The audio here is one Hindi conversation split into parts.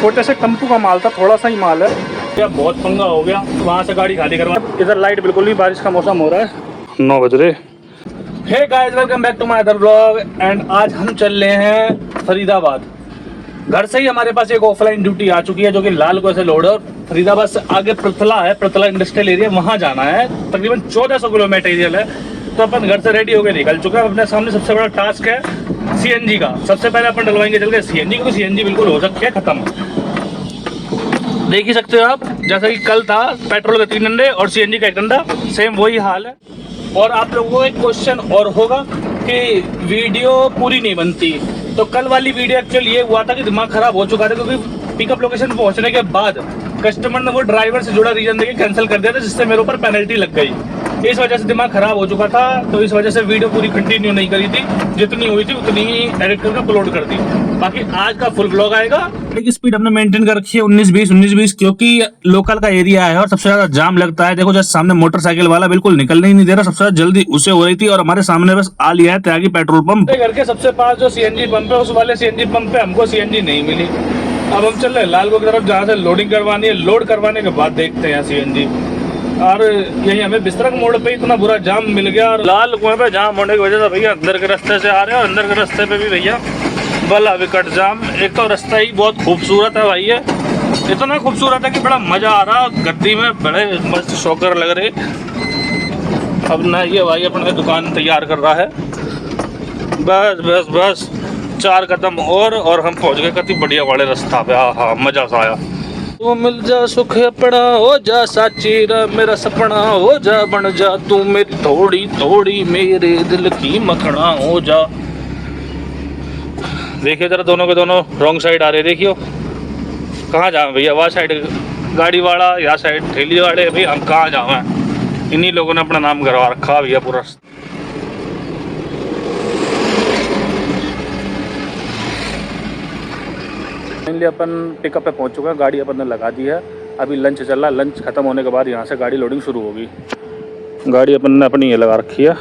छोटे से टेम्पू का माल था, थोड़ा सा ही माल है। क्या बहुत पंगा हो गया, वहाँ से गाड़ी खाली करवा। इधर लाइट बिल्कुल नहीं, बारिश का मौसम हो रहा है, 9 बज रहे। Hey guys, welcome back to my other vlog. And आज हम चल रहे हैं फरीदाबाद। घर से ही हमारे पास एक ऑफलाइन ड्यूटी आ चुकी है जो कि लाल को से लोड है। और फरीदाबाद से आगे प्रतला है, प्रतला इंडस्ट्रियल एरिया, वहाँ जाना है। तकरीबन 1400 किलोमीटर एरियल है। तो अपन घर से रेडी होकर निकल चुके हैं। अपने सामने सबसे बड़ा टास्क है सीएनजी का। सबसे पहले अपन डलवाएंगे चल के सीएनजी, क्योंकि सीएनजी बिल्कुल हो सकती है खत्म। देख ही सकते हो आप, जैसा कि कल था पेट्रोल के 3 डंडे और सीएनजी का 1 डंडा, सेम वही हाल है। और आप लोगों को एक क्वेश्चन और होगा कि वीडियो पूरी नहीं बनती। तो कल वाली वीडियो एक्चुअली ये हुआ था कि दिमाग खराब हो चुका था, क्योंकि पिकअप लोकेशन पर पहुंचने के बाद कस्टमर ने वो ड्राइवर से जुड़ा रीजन देके कैंसिल कर दिया था, जिससे मेरे ऊपर पेनल्टी लग गई। इस वजह से दिमाग खराब हो चुका था, तो इस वजह से वीडियो पूरी कंटिन्यू नहीं करी थी। जितनी हुई थी उतनी ही एडिट करके अपलोड कर दी। बाकी आज का फुल व्लॉग आएगा। एक स्पीड हमने मेंटेन कर रखी है 19-20, क्योंकि लोकल का एरिया है और सबसे ज्यादा जाम लगता है। देखो जैसे सामने मोटरसाइकिल वाला बिल्कुल निकलने ही नहीं दे रहा, सबसे ज्यादा जल्दी उसे हो रही थी। और हमारे सामने बस आ लिया है त्यागी पेट्रोल पंप। घर के सबसे पास जो सीएनजी पंप है, उस वाले सीएनजी पंप पे हमको सीएनजी नहीं मिली। अब हम चल रहे हैं लालगो की तरफ, जहाँ से लोडिंग करवानी है। लोड करवाने के बाद देखते हैं सीएनजी। और यही हमें बिस्तरक मोड़ पे इतना बुरा जाम मिल गया। और लाल कुएं पे जाम होने की वजह से भैया अंदर के रास्ते से आ रहे हैं, और अंदर के रास्ते पे भी भैया बला विकट जाम। एक तो रास्ता ही बहुत खूबसूरत है भाई, ये इतना खूबसूरत है कि बड़ा मजा आ रहा। गद्दी में बड़े मस्त शौकर लग रहे। अब ना ये भाई अपने दुकान तैयार कर रहा है। बस बस बस 4 कदम और हम पहुंच गए कति बढ़िया वाले रास्ता पे। हाँ मजा सा आया। तू मिल जा सुख अपना, हो जा साची मेरा सपना, हो जा बन जा तू मेरी थोड़ी थोड़ी, मेरे दिल की मखना हो जा। देखिए जरा, दोनों के दोनों रॉन्ग साइड आ रहे। देखियो कहाँ जाए भैया, वहाँ साइड गाड़ी वाला, यहाँ साइड ठेली वाले। भाई हम कहाँ जाए? इन्हीं लोगों ने अपना नाम करवा रखा भैया पूरा। फाइनली अपन पिकअप पे पहुंच चुके हैं। गाड़ी अपन ने लगा दी है। अभी लंच चल रहा है। लंच खत्म होने के बाद यहाँ से गाड़ी लोडिंग शुरू होगी। गाड़ी अपन ने अपनी ये लगा रखी है,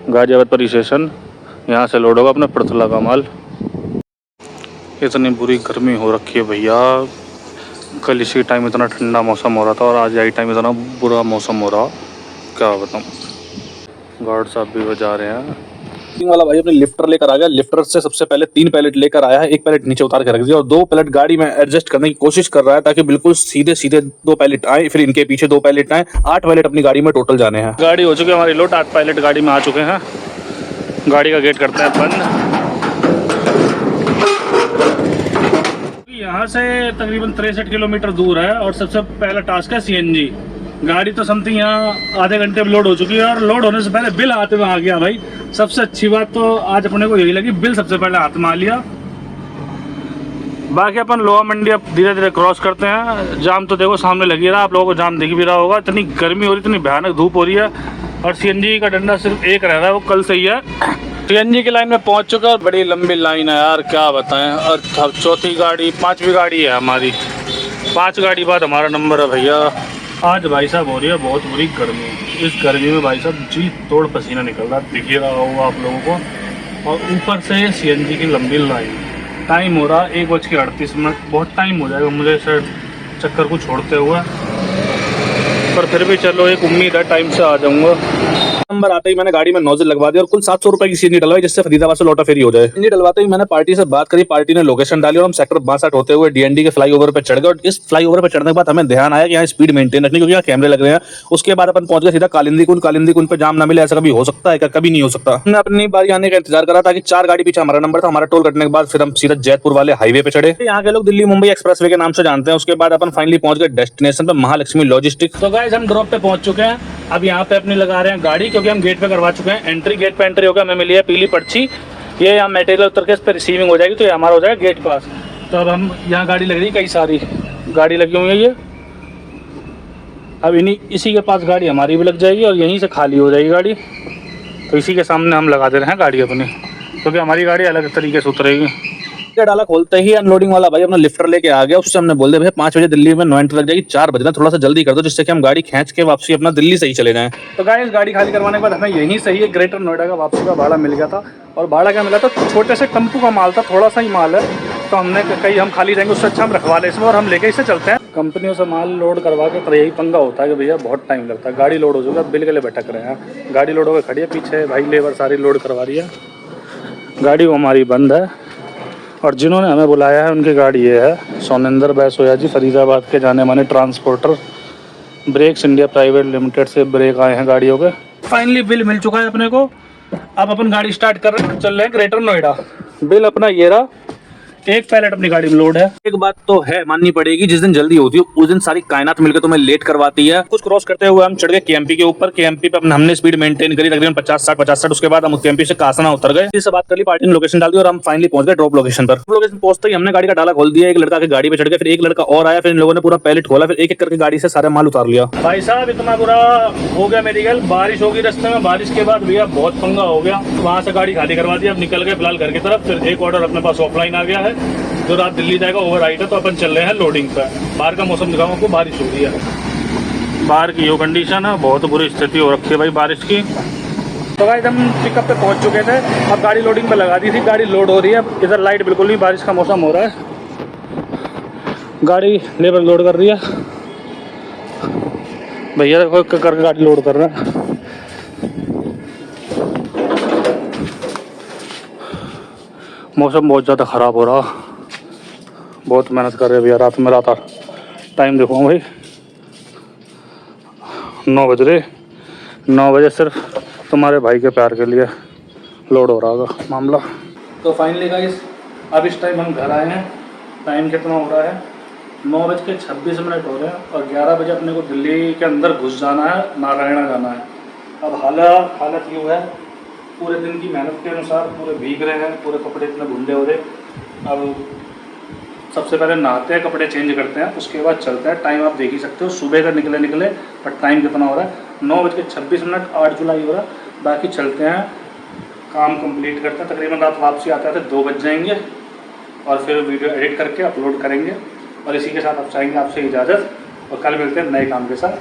गाजियाबाद पर स्टेशन। यहाँ से लोड होगा अपना प्रतला का माल। इतनी बुरी गर्मी हो रखी है भैया। कल इसी टाइम इतना ठंडा मौसम हो रहा था, और आज यही टाइम इतना बुरा मौसम हो रहा, क्या बताऊँ। गार्ड साहब भी बजा रहे हैं। वाला भाई अपने लिफ्टर लेकर आ गया। लिफ्टर से सबसे पहले 3 पैलेट लेकर आया है। 1 पैलेट नीचे उतार के रख दिया, और 2 पैलेट गाड़ी में एडजस्ट करने की कोशिश कर रहा है, ताकि बिल्कुल सीधे सीधे 2 पैलेट आए, फिर इनके पीछे 2 पैलेट आए। 8 पैलेट अपनी गाड़ी में टोटल जाने हैं। गाड़ी हो चुकी है हमारी लोड, 8 पैलेट गाड़ी में आ चुके हैं। गाड़ी का गेट करते हैं बंद। यहाँ से तकरीबन 63 किलोमीटर दूर है, और सबसे पहला टास्क है सीएनजी। गाड़ी तो समथिंग यहाँ आधे घंटे में लोड हो चुकी है, और लोड होने से पहले बिल हाथ में आ गया भाई। सबसे अच्छी बात तो आज अपने को यही लगी, बिल सबसे पहले हाथ में आ लिया। बाकी अपन लोहा मंडी अब धीरे धीरे क्रॉस करते हैं। जाम तो देखो सामने लगी रहा, आप लोगों को जाम दिख भी रहा होगा। इतनी गर्मी हो रही, इतनी भयानक धूप हो रही है। और सीएनजी का डंडा सिर्फ एक रह रहा है, वो कल से ही है। सीएनजी की लाइन में पहुंच चुका है, और बड़ी लंबी लाइन है यार, क्या बताएं। और चौथी गाड़ी, 5वीं गाड़ी है हमारी। 5 गाड़ी बाद हमारा नंबर है भैया। आज भाई साहब हो रही है बहुत बुरी गर्मी। इस गर्मी में भाई साहब जी तोड़ पसीना निकल रहा, दिख ही रहा होगा आप लोगों को। और ऊपर से सीएनजी की लंबी लाइन। टाइम हो रहा 1:38। बहुत टाइम हो जाएगा मुझे सर चक्कर को छोड़ते हुए, पर फिर भी चलो एक उम्मीद है टाइम से आ जाऊंगा। नंबर आते ही मैंने गाड़ी में नोजल लगवा दिया, और कुल 700 रुपए की सीएनजी डलवाई, जिससे फरीदाबाद से लौटा फेरी हो जाए। सीएनजी डलवाते ही मैंने पार्टी से बात करी, पार्टी ने लोकेशन डाली, और हम सेक्टर 62 होते हुए डीएनडी के फ्लाईओवर पे चढ़ गए। और इस फ्लाईओवर पे चढ़ने के बाद हमें ध्यान आया कि यहाँ स्पीड मेंटेन रखनी, क्योंकि यहाँ कैमरे लग रहे हैं। उसके बाद अपन पहुंच गए सीधा कालिंदी कुंड। कालिंदी कुंड पे जाम ना मिले ऐसा कभी हो सकता है क्या? कभी नहीं हो सकता। हमने अपनी बारी आने का इंतजार करा, ताकि 4 गाड़ी पीछे हमारा नंबर था। हमारा टोल कटने के बाद फिर हम सीधा जयपुर वाले हाईवे पे चढ़े। यहाँ के लोग दिल्ली मुंबई एक्सप्रेसवे के नाम से जानते हैं। उसके बाद अपन फाइनली पहुंच गए डेस्टिनेशन पे, महालक्ष्मी लॉजिस्टिक। तो गाइस हम ड्रॉप पे पहुंच चुके हैं। अब यहाँ पे अपनी लगा रहे हैं गाड़ी, क्योंकि हम गेट पे करवा चुके हैं एंट्री। गेट पे एंट्री होकर हमें मिली है पीली पर्ची। ये यहाँ मटेरियल उतर के इस पर रिसीविंग हो जाएगी, तो ये हमारा हो जाएगा गेट पास। तो अब हम यहाँ गाड़ी लग रही है, कई सारी गाड़ी लगी हुई है ये। अब इसी के पास गाड़ी हमारी भी लग जाएगी, और यहीं से खाली हो जाएगी गाड़ी। तो इसी के सामने हम लगा दे रहे हैं गाड़ी अपनी, क्योंकि हमारी गाड़ी अलग तरीके से उतरेगी। डाला खोलते ही अनलोडिंग वाला भाई अपना लिफ्टर लेके आ गया। उससे हमने बोल दिया भैया 5 बजे दिल्ली में 9 एंट्री लग जाएगी, 4 बजे ना थोड़ा सा जल्दी कर दो, जिससे कि हम गाड़ी खींच के वापसी अपना दिल्ली से ही चले जाएं। तो गाइस गाड़ी खाली करवाने के बाद हमें यहीं से ही ग्रेटर नोएडा का वापसी का भाड़ा मिल गया था। और भाड़ा क्या मिला था, छोटे से टेम्पू का माल था, थोड़ा सा ही माल है। तो हमने कहीं हम खाली रहेंगे, उससे अच्छा हम रखवा लें इसमें और हम लेके इसे चलते हैं। कंपनियों से माल लोड करवा के तो यही पंगा होता है कि भैया बहुत टाइम लगता है। गाड़ी लोड हो चुका है, बिल के लिए भटक रहे हैं। गाड़ी लोड होकर खड़ी है, पीछे भाई लेबर सारी लोड करवा रही है। गाड़ी वो हमारी बंद है और जिन्होंने हमें बुलाया है उनकी गाड़ी ये है, सोनेंद्र बैसोया जी, फरीदाबाद के जाने माने transporter. Brakes India private limited से ब्रेक आए हैं गाड़ियों के। फाइनली बिल मिल चुका है अपने को। अब अपन गाड़ी स्टार्ट कर रहे हैं, चल रहे हैं ग्रेटर नोएडा। बिल अपना ये रहा, एक पैलेट अपनी गाड़ी में लोड है। एक बात तो है माननी पड़ेगी, जिस दिन जल्दी होती है उस दिन सारी कायनात मिलकर तुम्हें लेट करवाती है। कुछ क्रॉस करते हुए हम चढ़ गए केएमपी के ऊपर। केएमपी पे हमने स्पीड मेंटेन करी तकरीबन 50-60। उसके बाद हम केएमपी से कासना उतर गए, इससे बात कर ली, पार्टी ने लोकेशन डाल दी और हम फाइनली पहुंच गए ड्रॉप लोकेशन पर। लोकेशन पहुंचते ही हमने गाड़ी का डाला खोल दिया, एक लड़का के गाड़ी पे चढ़ गया, फिर एक लड़का और आया, फिर इन लोगों ने पूरा पैलेट खोला, फिर एक एक करके गाड़ी से सारा माल उतार लिया। भाई साहब इतना बुरा हो गया मेडिकल, बारिश होगी रास्ते में, बारिश के बाद भैया बहुत पंगा हो गया। वहां से गाड़ी खाली करवा दी, अब निकल गए फिलहाल घर की तरफ। फिर एक ऑर्डर अपने पास ऑफलाइन आ गया है जो रात दिल्ली जाएगा, ओवरनाइट है, तो अपन चल रहे हैं लोडिंग पे। बाहर का मौसम दिखाऊं आपको, बारिश हो रही है। बाहर की यो कंडीशन है, बहुत बुरी स्थिति हो रखी है भाई बारिश की। तो गाइस हम पिकअप पे पहुंच चुके थे, अब गाड़ी लोडिंग पे लगा दी थी, गाड़ी लोड हो रही है। इधर लाइट बिल्कुल नहीं, बारिश का मौसम हो रहा है। गाड़ी लेबर लोड कर रही है, भैया देखो करके गाड़ी लोड कर रहे हैं। मौसम बहुत ज़्यादा ख़राब हो रहा, बहुत मेहनत कर रहे हैं भैया। रात में टाइम देखो भाई, 9 बज रहे। 9 बजे सिर्फ तुम्हारे भाई के प्यार के लिए लोड हो रहा होगा मामला। तो फाइनली गाइस अब इस टाइम हम घर आए हैं। टाइम कितना हो रहा है, 9:26 हो रहे हैं और 11 बजे अपने को दिल्ली के अंदर घुस जाना है, नारायणा जाना है। अब हालत यूँ है, पूरे दिन की मेहनत के अनुसार पूरे भीग रहे हैं, पूरे कपड़े इतने धुंधले हो रहे। अब सबसे पहले नहाते हैं, कपड़े चेंज करते हैं, उसके बाद चलते हैं। टाइम आप देख ही सकते हो, सुबह का निकले पर टाइम कितना हो रहा है, 9:26, 8 जुलाई हो रहा है। बाकी चलते हैं, काम कंप्लीट करते हैं। तकरीबन रात वापसी आते आते 2 बज जाएंगे और फिर वीडियो एडिट करके अपलोड करेंगे। और इसी के साथ आप चाहेंगे आपसे इजाज़त, और कल मिलते हैं नए काम के साथ।